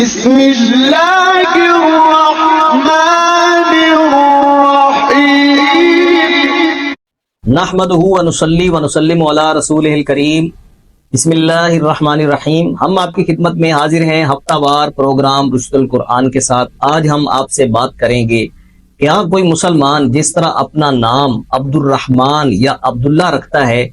بسم اللہ الرحمن الرحیم نحمدہ ونصلی ونسلم علی رسولہ الکریم بسم اللہ الرحمن الرحیم۔ ہم آپ کی خدمت میں حاضر ہیں ہفتہ وار پروگرام رشد القرآن کے ساتھ۔ آج ہم آپ سے بات کریں گے کیا کوئی مسلمان جس طرح اپنا نام عبد الرحمن یا عبداللہ رکھتا ہے،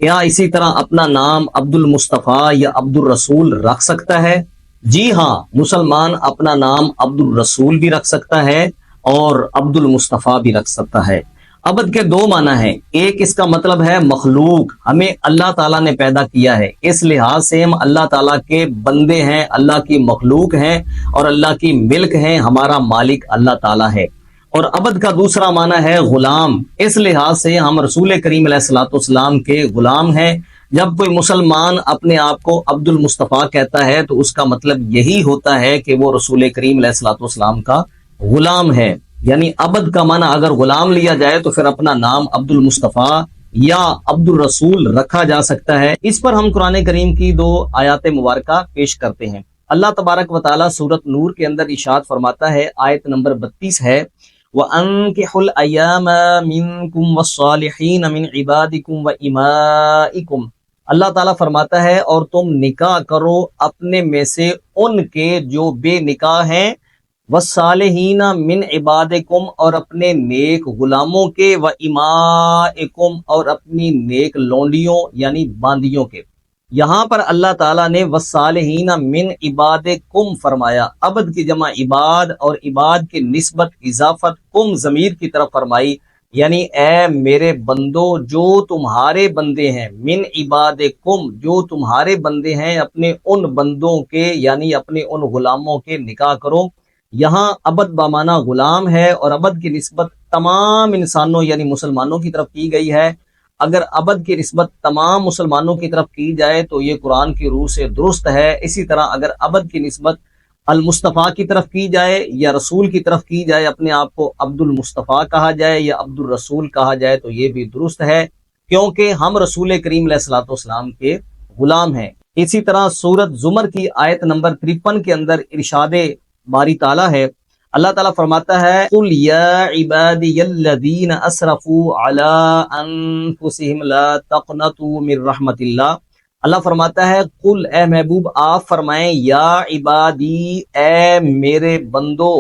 کیا اسی طرح اپنا نام عبد المصطفیٰ یا عبد الرسول رکھ سکتا ہے؟ جی ہاں، مسلمان اپنا نام عبد الرسول بھی رکھ سکتا ہے اور عبد المصطفیٰ بھی رکھ سکتا ہے۔ عبد کے دو معنی ہیں، ایک اس کا مطلب ہے مخلوق، ہمیں اللہ تعالیٰ نے پیدا کیا ہے، اس لحاظ سے ہم اللہ تعالیٰ کے بندے ہیں، اللہ کی مخلوق ہیں اور اللہ کی ملک ہیں، ہمارا مالک اللہ تعالیٰ ہے۔ اور عبد کا دوسرا معنی ہے غلام، اس لحاظ سے ہم رسول کریم علیہ الصلوۃ والسلام کے غلام ہیں۔ جب کوئی مسلمان اپنے آپ کو عبد المصطفیٰ کہتا ہے تو اس کا مطلب یہی ہوتا ہے کہ وہ رسول کریم علیہ الصلوۃ والسلام کا غلام ہے۔ یعنی عبد کا معنی اگر غلام لیا جائے تو پھر اپنا نام عبد المصطفیٰ یا عبد الرسول رکھا جا سکتا ہے۔ اس پر ہم قرآن کریم کی دو آیات مبارکہ پیش کرتے ہیں۔ اللہ تبارک و تعالیٰ سورۃ نور کے اندر ارشاد فرماتا ہے، آیت نمبر 32 ہے، وَأَنكِحُوا الْأَيَامَ مِنكُمْ وَالصَّالِحِينَ مِنْ عِبَادِكُمْ وَإِمَائِكُمْ۔ اللہ تعالیٰ فرماتا ہے اور تم نکاح کرو اپنے میں سے ان کے جو بے نکاح ہیں، وَالصَّالِحِينَ مِنْ عِبَادِكُمْ اور اپنے نیک غلاموں کے، وَإِمَائِكُمْ اور اپنی نیک لونڈیوں یعنی باندیوں کے۔ یہاں پر اللہ تعالیٰ نے وَالصَّالِحِينَ مِنْ عِبَادِكُمْ فرمایا، عبد کی جمع عباد اور عباد کی نسبت اضافت کم ضمیر کی طرف فرمائی، یعنی اے میرے بندو جو تمہارے بندے ہیں، من عبادکم جو تمہارے بندے ہیں، اپنے ان بندوں کے یعنی اپنے ان غلاموں کے نکاح کرو۔ یہاں عبد بامانہ غلام ہے اور عبد کی نسبت تمام انسانوں یعنی مسلمانوں کی طرف کی گئی ہے۔ اگر عبد کی نسبت تمام مسلمانوں کی طرف کی جائے تو یہ قرآن کی روح سے درست ہے۔ اسی طرح اگر عبد کی نسبت المصطفیٰ کی طرف کی جائے یا رسول کی طرف کی جائے، اپنے آپ کو عبد المصطفیٰ کہا جائے یا عبد الرسول کہا جائے تو یہ بھی درست ہے، کیونکہ ہم رسول کریم علیہ الصلوۃ والسلام کے غلام ہیں۔ اسی طرح سورۃ زمر کی آیت نمبر 53 کے اندر ارشاد باری تعالیٰ ہے، اللہ تعالیٰ فرماتا ہے، قُلْ يَا عِبَادِيَ الَّذِينَ أَسْرَفُوا عَلَىٰ أَنفُسِهِمْ لَا تَقْنَطُوا مِن رَحْمَتِ اللَّهِ۔ اللہ فرماتا ہے، قل اے محبوب آپ فرمائیں، یا عبادی اے میرے بندو،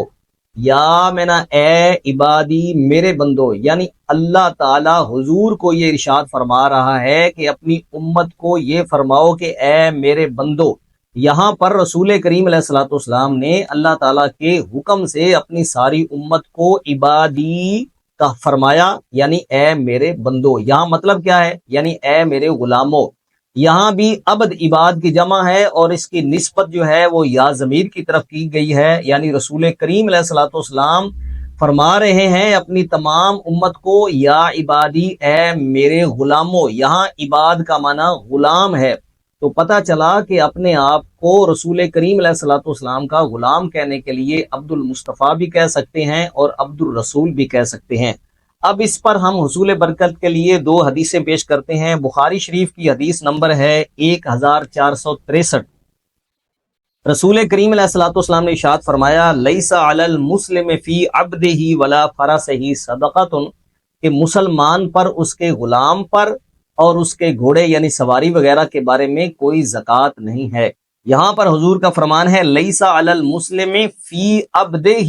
یا مینا اے عبادی میرے بندو، یعنی اللہ تعالیٰ حضور کو یہ ارشاد فرما رہا ہے کہ اپنی امت کو یہ فرماؤ کہ اے میرے بندو۔ یہاں پر رسول کریم علیہ الصلوۃ والسلام نے اللہ تعالیٰ کے حکم سے اپنی ساری امت کو عبادی کا فرمایا، یعنی اے میرے بندو۔ یہاں مطلب کیا ہے؟ یعنی اے میرے غلاموں۔ یہاں بھی عبد عباد کی جمع ہے اور اس کی نسبت جو ہے وہ یا ضمیر کی طرف کی گئی ہے، یعنی رسول کریم علیہ الصلوۃ والسلام فرما رہے ہیں اپنی تمام امت کو، یا عبادی اے میرے غلاموں۔ یہاں عباد کا معنی غلام ہے، تو پتہ چلا کہ اپنے آپ کو رسول کریم علیہ الصلوۃ والسلام کا غلام کہنے کے لیے عبد المصطفیٰ بھی کہہ سکتے ہیں اور عبد الرسول بھی کہہ سکتے ہیں۔ اب اس پر ہم حصول برکت کے لیے دو حدیثیں پیش کرتے ہیں۔ بخاری شریف کی حدیث نمبر ہے 1463۔ رسول کریم علیہ الصلوۃ والسلام نے ارشاد فرمایا، لیس علی المسلم فی عبدہ ولا فرسہ صدقۃ، کہ مسلمان پر اس کے غلام پر اور اس کے گھوڑے یعنی سواری وغیرہ کے بارے میں کوئی زکوٰۃ نہیں ہے۔ یہاں پر حضور کا فرمان ہے، لیس علی المسلم فی عبدہ،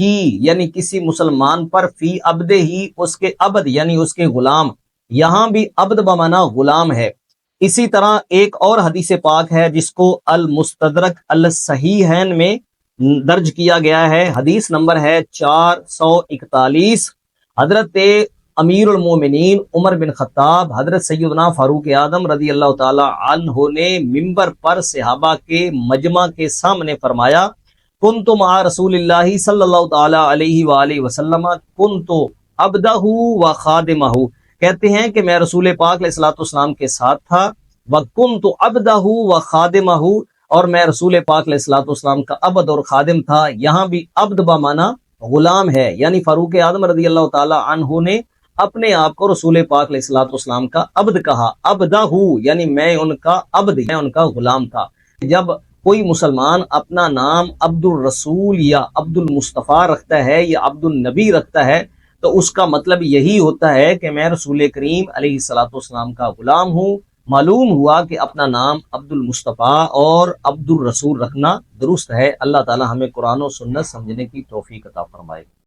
یعنی کسی مسلمان پر فی عبدہ اس کے عبد یعنی اس کے غلام۔ یہاں بھی عبد بمعنی غلام ہے۔ اسی طرح ایک اور حدیث پاک ہے جس کو المستدرک الصحیحین میں درج کیا گیا ہے، حدیث نمبر ہے 441۔ حضرت امیر المومنین عمر بن خطاب حضرت سیدنا فاروق اعظم رضی اللہ تعالی عنہ نے ممبر پر صحابہ کے مجمع کے سامنے فرمایا، کنت مع رسول اللہ صلی اللہ تعالی علیہ وآلہ وسلم کنت عبدہ و خادمہ، کہتے ہیں کہ میں رسول پاک علیہ الصلوۃ والسلام کے ساتھ تھا، وکنت عبدہ و خادمہ، اور میں رسول پاک علیہ الصلوۃ والسلام کا عبد اور خادم تھا۔ یہاں بھی عبد بمعنی غلام ہے، یعنی فاروق اعظم رضی اللہ تعالی عنہ نے اپنے آپ کو رسول پاک علیہ الصلوۃ والسلام کا عبد کہا، عبدہ یعنی میں ان کا عبد، میں ان کا غلام تھا۔ جب کوئی مسلمان اپنا نام عبد الرسول یا عبد المصطفیٰ رکھتا ہے یا عبد النبی رکھتا ہے تو اس کا مطلب یہی ہوتا ہے کہ میں رسول کریم علیہ الصلاۃ والسلام کا غلام ہوں۔ معلوم ہوا کہ اپنا نام عبد المصطفیٰ اور عبد الرسول رکھنا درست ہے۔ اللہ تعالی ہمیں قرآن و سنت سمجھنے کی توفیق عطا فرمائے۔